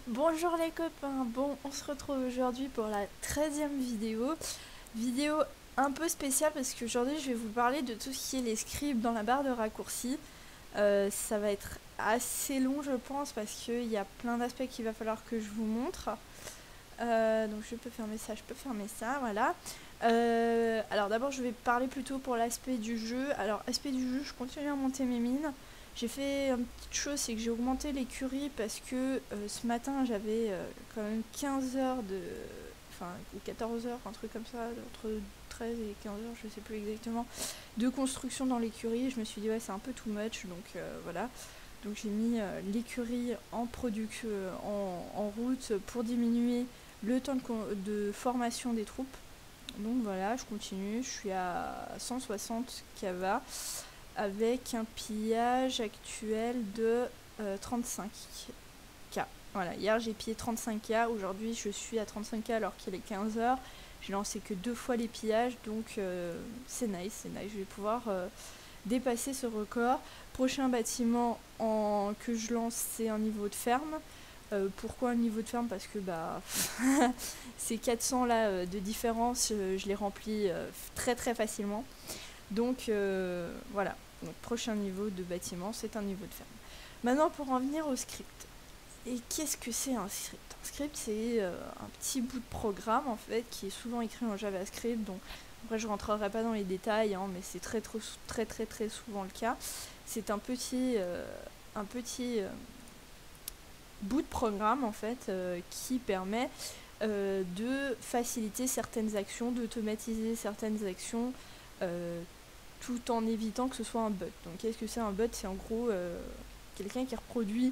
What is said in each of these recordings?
Bonjour les copains, bon on se retrouve aujourd'hui pour la 13e vidéo un peu spéciale parce qu'aujourd'hui je vais vous parler de tout ce qui est les scripts dans la barre de raccourcis. Ça va être assez long je pense parce qu'il y a plein d'aspects qu'il va falloir que je vous montre. Donc je peux fermer ça, voilà. Alors d'abord je vais parler plutôt pour l'aspect du jeu. Alors aspect du jeu, je continue à monter mes mines. J'ai fait une petite chose, c'est que j'ai augmenté l'écurie parce que ce matin j'avais quand même 15 heures de... Enfin, ou 14 heures, un truc comme ça, entre 13 et 15 heures, je sais plus exactement, de construction dans l'écurie. Je me suis dit ouais c'est un peu too much, donc voilà. Donc j'ai mis l'écurie en production, en route pour diminuer le temps de formation des troupes. Donc voilà, je continue, je suis à 160 kV avec un pillage actuel de 35K. Voilà, hier j'ai pillé 35K, aujourd'hui je suis à 35K alors qu'il est 15 h. J'ai lancé que 2 fois les pillages, donc c'est nice, je vais pouvoir dépasser ce record. Prochain bâtiment que je lance, c'est un niveau de ferme. Pourquoi un niveau de ferme? Parce que ces 400 là de différence, je les remplis très très facilement. Donc voilà, donc prochain niveau de bâtiment, c'est un niveau de ferme. Maintenant pour en venir au script. Et qu'est-ce que c'est un script? Un script, c'est un petit bout de programme en fait qui est souvent écrit en JavaScript. Donc après je rentrerai pas dans les détails, hein, mais c'est très souvent le cas. C'est un petit bout de programme en fait qui permet de faciliter certaines actions, d'automatiser certaines actions tout en évitant que ce soit un bot. Donc qu'est-ce que c'est un bot? C'est en gros quelqu'un qui reproduit,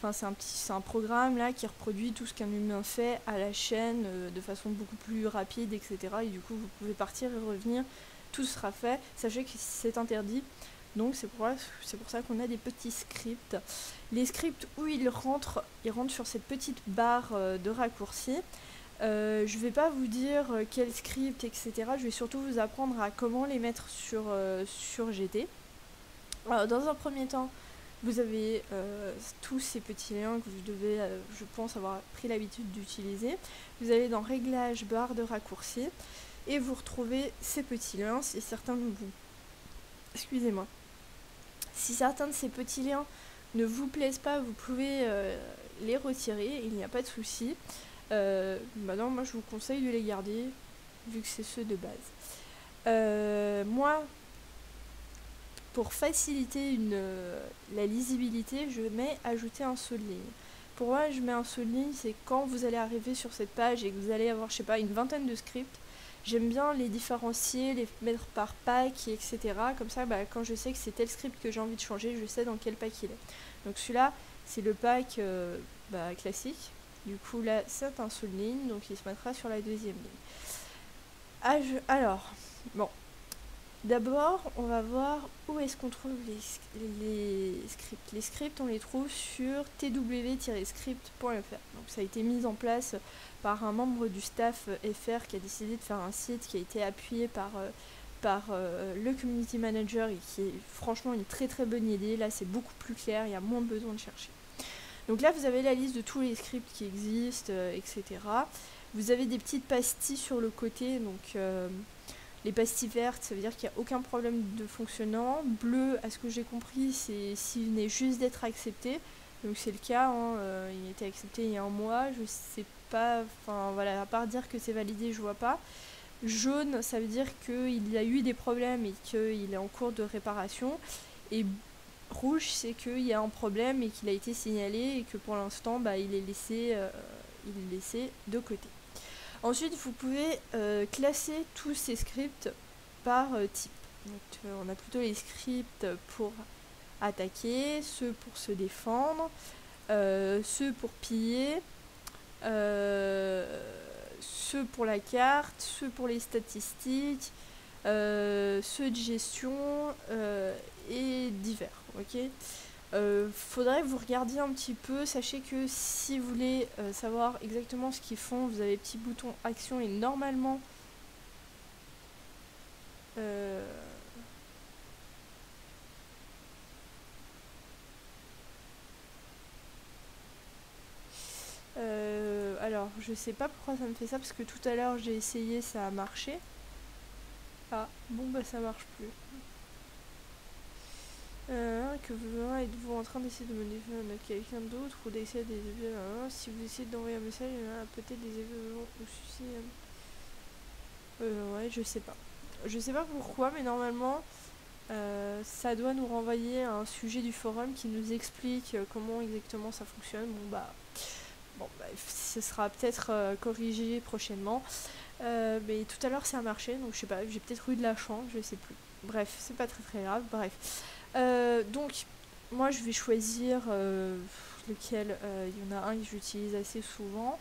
enfin c'est un programme là qui reproduit tout ce qu'un humain fait à la chaîne de façon beaucoup plus rapide, etc. Et du coup vous pouvez partir et revenir, tout sera fait. Sachez que c'est interdit. Donc c'est pour ça qu'on a des petits scripts. Les scripts où ils rentrent sur cette petite barre de raccourcis. Je vais pas vous dire quel script, etc. Je vais surtout vous apprendre à comment les mettre sur GT. Alors, dans un premier temps, vous avez tous ces petits liens que vous devez, je pense, avoir pris l'habitude d'utiliser. Vous allez dans Réglages, barre de raccourcis, et vous retrouvez ces petits liens. Si certains de vous... Excusez-moi. Si certains de ces petits liens ne vous plaisent pas, vous pouvez les retirer, il n'y a pas de souci. Maintenant, moi je vous conseille de les garder, vu que c'est ceux de base. Moi, pour faciliter la lisibilité, je mets ajouter un saut de ligne. Pour moi, je mets un saut de ligne, c'est quand vous allez arriver sur cette page et que vous allez avoir, je sais pas, une vingtaine de scripts. J'aime bien les différencier, les mettre par pack, etc. Comme ça, quand je sais que c'est tel script que j'ai envie de changer, je sais dans quel pack il est. Donc celui-là, c'est le pack classique. Du coup, là, c'est un saut de ligne, donc il se mettra sur la deuxième ligne. Alors, bon. D'abord, on va voir où est-ce qu'on trouve les scripts. Les scripts, on les trouve sur tw-script.fr. Donc ça a été mis en place par un membre du staff FR qui a décidé de faire un site qui a été appuyé par le community manager et qui est franchement une très très bonne idée. Là, c'est beaucoup plus clair, il y a moins besoin de chercher. Donc là, vous avez la liste de tous les scripts qui existent, etc. Vous avez des petites pastilles sur le côté, donc les pastilles vertes, ça veut dire qu'il n'y a aucun problème de fonctionnement. Bleu, à ce que j'ai compris, c'est s'il venait juste d'être accepté. Donc c'est le cas, hein, il a été accepté il y a un mois, je sais pas, enfin voilà, à part dire que c'est validé, je vois pas. Jaune, ça veut dire qu'il y a eu des problèmes et qu'il est en cours de réparation. Et rouge, c'est qu'il y a un problème et qu'il a été signalé et que pour l'instant, il est laissé de côté. Ensuite, vous pouvez classer tous ces scripts par type. Donc, on a plutôt les scripts pour attaquer, ceux pour se défendre, ceux pour piller, ceux pour la carte, ceux pour les statistiques, ceux de gestion et divers. Ok. Faudrait que vous regardiez un petit peu. Sachez que si vous voulez savoir exactement ce qu'ils font, vous avez le petit bouton action et normalement alors, je sais pas pourquoi ça me fait ça, parce que tout à l'heure j'ai essayé, ça a marché. Ah, bon bah ça marche plus. Que vous êtes-vous en train d'essayer de modifier quelqu'un d'autre ou d'essayer des effets si vous essayez d'envoyer un message, il y en a peut-être des effets ou soucis. Ouais, je sais pas. Je sais pas pourquoi, mais normalement, ça doit nous renvoyer à un sujet du forum qui nous explique comment exactement ça fonctionne. Bon, bah, ce sera peut-être corrigé prochainement. Mais tout à l'heure ça a marché, donc je sais pas, j'ai peut-être eu de la chance, je sais plus. Bref, c'est pas très très grave, bref. Donc, moi je vais choisir lequel. Il y en a un que j'utilise assez souvent.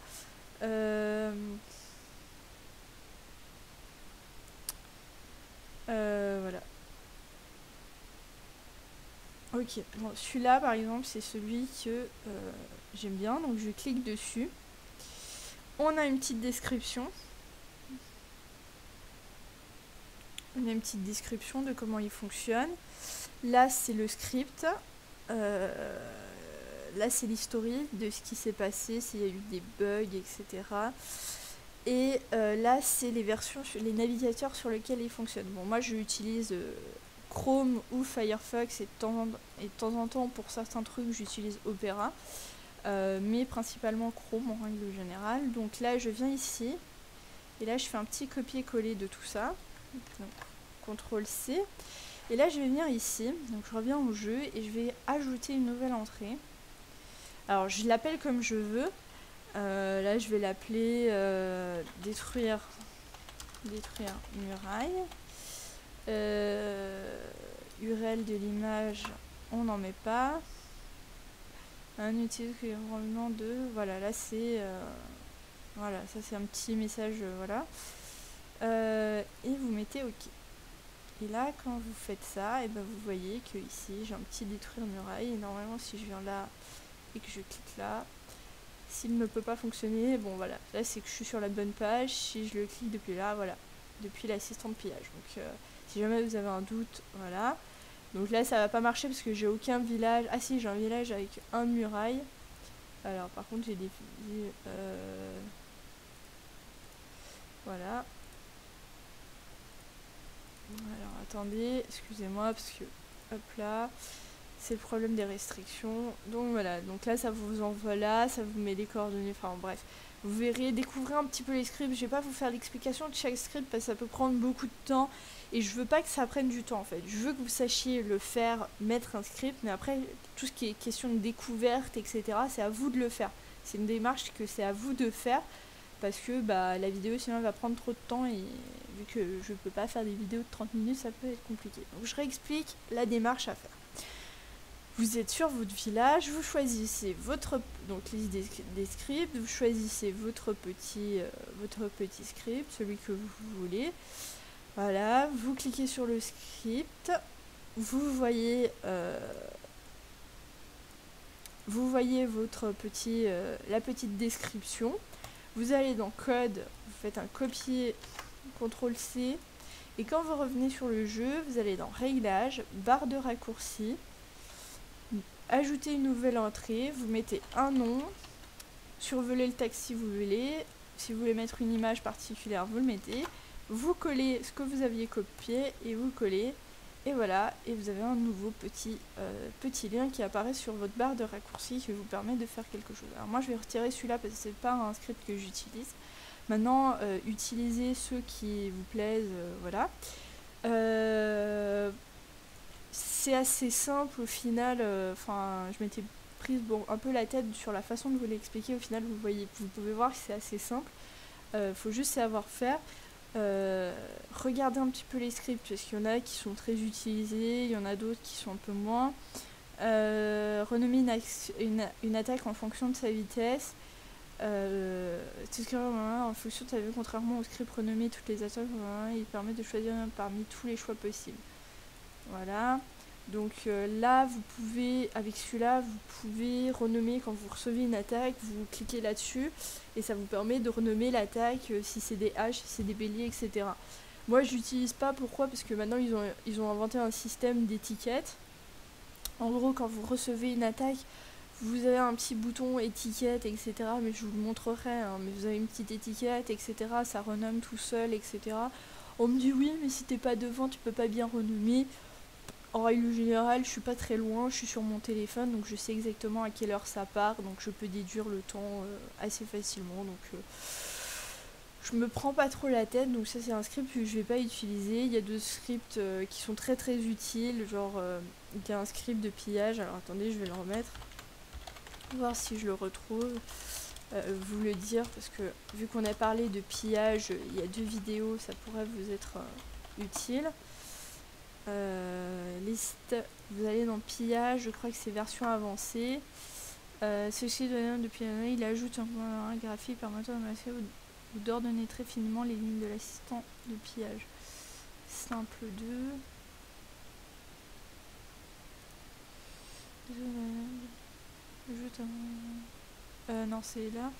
Voilà. Ok, bon, celui-là par exemple, c'est celui que j'aime bien, donc je clique dessus. On a une petite description. On a une petite description de comment il fonctionne. Là, c'est le script. Là, c'est l'historique de ce qui s'est passé, s'il y a eu des bugs, etc. Et là, c'est les versions, les navigateurs sur lesquels il fonctionne. Bon, moi, je utilise Chrome ou Firefox et de temps en temps, pour certains trucs, j'utilise Opera. Mais principalement Chrome en règle générale. Donc là, je viens ici. Et là, je fais un petit copier-coller de tout ça. Donc, CTRL-C. Et là, je vais venir ici. Donc, je reviens au jeu et je vais ajouter une nouvelle entrée. Alors, je l'appelle comme je veux. Là, je vais l'appeler détruire muraille. URL de l'image, on n'en met pas. Un utilise que revenant de. Voilà, là, c'est. Voilà, ça, c'est un petit message. Voilà. Et vous mettez OK. Et là, quand vous faites ça, et ben vous voyez que ici j'ai un petit détruire muraille. Et normalement, si je viens là et que je clique là, s'il ne peut pas fonctionner, bon voilà, là c'est que je suis sur la bonne page. Si je le clique depuis là, voilà, depuis l'assistant de pillage. Donc, si jamais vous avez un doute, voilà. Donc là, ça va pas marcher parce que j'ai aucun village. Ah si, j'ai un village avec un muraille. Alors, par contre, j'ai des. Voilà. Alors attendez, excusez-moi parce que hop là, c'est le problème des restrictions. Donc voilà, donc là ça vous envoie là, ça vous met les coordonnées, enfin bref. Vous verrez, découvrez un petit peu les scripts. Je vais pas vous faire l'explication de chaque script parce que ça peut prendre beaucoup de temps et je veux pas que ça prenne du temps en fait. Je veux que vous sachiez le faire, mettre un script, mais après tout ce qui est question de découverte, etc., c'est à vous de le faire. C'est une démarche que c'est à vous de faire. Parce que bah, la vidéo sinon elle va prendre trop de temps et vu que je peux pas faire des vidéos de 30 minutes, ça peut être compliqué. Donc je réexplique la démarche à faire. Vous êtes sur votre village, vous choisissez votre donc liste des scripts, vous choisissez votre petit script, celui que vous voulez. Voilà, vous cliquez sur le script, vous voyez votre la petite description. Vous allez dans code, vous faites un copier, CTRL-C, et quand vous revenez sur le jeu, vous allez dans réglages, barre de raccourci, ajouter une nouvelle entrée, vous mettez un nom, survolez le texte si vous voulez mettre une image particulière, vous le mettez, vous collez ce que vous aviez copié et vous collez, et voilà, et vous avez un nouveau petit lien qui apparaît sur votre barre de raccourci qui vous permet de faire quelque chose. Alors moi je vais retirer celui-là parce que c'est pas un script que j'utilise. Maintenant, utilisez ceux qui vous plaisent, voilà. C'est assez simple au final, enfin je m'étais prise un peu la tête sur la façon de vous l'expliquer, au final vous pouvez voir que c'est assez simple, faut juste savoir faire. Regardez un petit peu les scripts parce qu'il y en a qui sont très utilisés, il y en a d'autres qui sont un peu moins. Renommer une attaque en fonction de sa vitesse. En fonction de sa vitesse, contrairement au script renommer toutes les attaques, il permet de choisir parmi tous les choix possibles. Voilà. Donc là, avec celui-là, vous pouvez renommer quand vous recevez une attaque, vous cliquez là-dessus et ça vous permet de renommer l'attaque si c'est des haches, si c'est des béliers, etc. Moi, je l'utilise pas. Pourquoi ? Parce que maintenant, ils ont inventé un système d'étiquettes. En gros, quand vous recevez une attaque, vous avez un petit bouton étiquette, etc. Mais je vous le montrerai, hein, mais vous avez une petite étiquette, etc. Ça renomme tout seul, etc. On me dit oui, mais si t'es pas devant, tu peux pas bien renommer. En règle générale, je suis pas très loin, je suis sur mon téléphone, donc je sais exactement à quelle heure ça part, donc je peux déduire le temps assez facilement. Donc je me prends pas trop la tête, donc ça c'est un script que je vais pas utiliser. Il y a d'autres scripts qui sont très très utiles, genre il y a un script de pillage. Alors attendez, je vais le remettre, voir si je le retrouve. Vous le dire, parce que vu qu'on a parlé de pillage, il y a 2 vidéos, ça pourrait vous être utile. Liste, vous allez dans pillage, je crois que c'est version avancée. Ceci donné depuis l'année, il ajoute un graphique permettant de masquer ou d'ordonner très finement les lignes de l'assistant de pillage. Simple 2. Ajoute un... non, c'est là.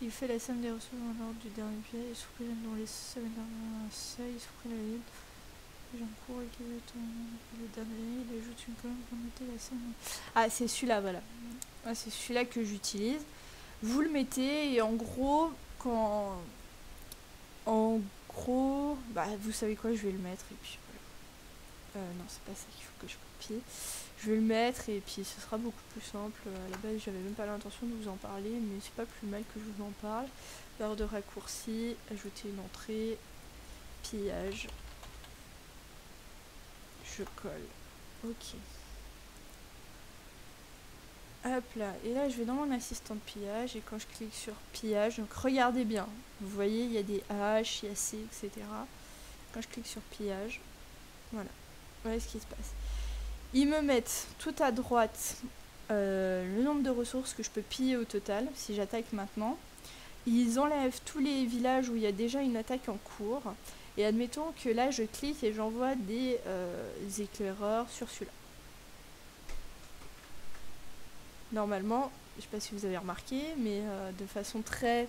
Il fait la somme des ressources dans l'ordre du dernier pillage et supprime dans les seuils supprime la ligne. J'en cours et le dernier, il ajoute une colonne pour noter la somme. Ah, c'est celui-là, voilà. Ah, c'est celui-là que j'utilise. Vous le mettez et en gros, bah, vous savez quoi, je vais le mettre et puis voilà. Non, c'est pas ça qu'il faut que je copie. Je vais le mettre et puis ce sera beaucoup plus simple. À la base, j'avais même pas l'intention de vous en parler, mais c'est pas plus mal que je vous en parle. Barre de raccourci, ajouter une entrée, pillage. Je colle. Ok. Hop là. Et là, je vais dans mon assistant de pillage et quand je clique sur pillage, donc regardez bien. Vous voyez, il y a des H, il y a C, etc. Quand je clique sur pillage, voilà. Voilà ce qui se passe. Ils me mettent tout à droite le nombre de ressources que je peux piller au total si j'attaque maintenant. Ils enlèvent tous les villages où il y a déjà une attaque en cours. Et admettons que là je clique et j'envoie des éclaireurs sur celui-là. Normalement, je ne sais pas si vous avez remarqué, mais de façon très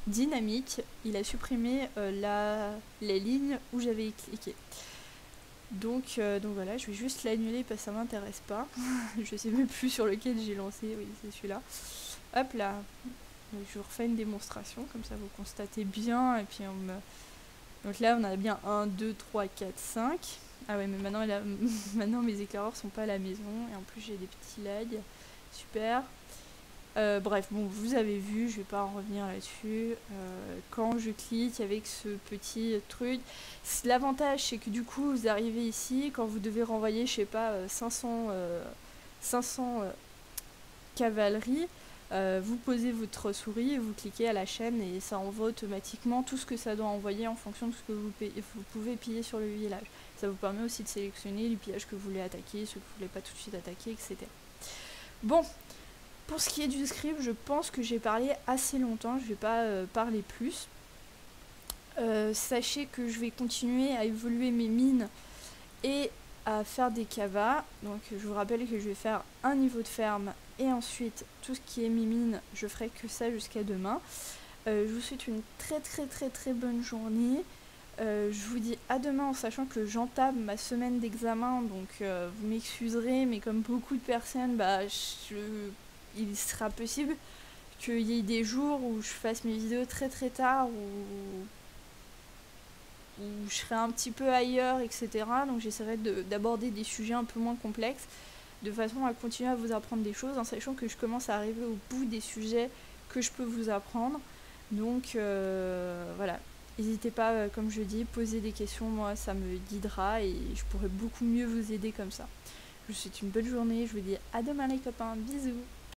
dynamique, il a supprimé les lignes où j'avais cliqué. Donc voilà, je vais juste l'annuler parce que ça m'intéresse pas. Je sais même plus sur lequel j'ai lancé, oui c'est celui-là. Hop là, donc, je vous refais une démonstration, comme ça vous constatez bien. Et puis donc là on a bien 1, 2, 3, 4, 5. Ah ouais mais maintenant, maintenant mes éclaireurs sont pas à la maison. Et en plus j'ai des petits lags. Super. Bref, bon, vous avez vu, je vais pas en revenir là-dessus. Quand je clique avec ce petit truc, l'avantage c'est que du coup vous arrivez ici, quand vous devez renvoyer, je sais pas, 500 cavalerie, vous posez votre souris et vous cliquez à la chaîne et ça envoie automatiquement tout ce que ça doit envoyer en fonction de ce que vous pouvez piller sur le village. Ça vous permet aussi de sélectionner les pillages que vous voulez attaquer, ceux que vous voulez pas tout de suite attaquer, etc. Bon. Pour ce qui est du script, je pense que j'ai parlé assez longtemps, je ne vais pas parler plus. Sachez que je vais continuer à évoluer mes mines et à faire des cavas. Donc je vous rappelle que je vais faire un niveau de ferme et ensuite tout ce qui est mes mines, je ferai que ça jusqu'à demain. Je vous souhaite une très bonne journée. Je vous dis à demain en sachant que j'entame ma semaine d'examen, donc vous m'excuserez, mais comme beaucoup de personnes, bah, il sera possible qu'il y ait des jours où je fasse mes vidéos très tard, où je serai un petit peu ailleurs, etc. Donc j'essaierai d'aborder des sujets un peu moins complexes, de façon à continuer à vous apprendre des choses, en sachant que je commence à arriver au bout des sujets que je peux vous apprendre. Donc voilà, n'hésitez pas, comme je dis, poser des questions, moi ça me guidera et je pourrai beaucoup mieux vous aider comme ça. Je vous souhaite une bonne journée, je vous dis à demain les copains, bisous.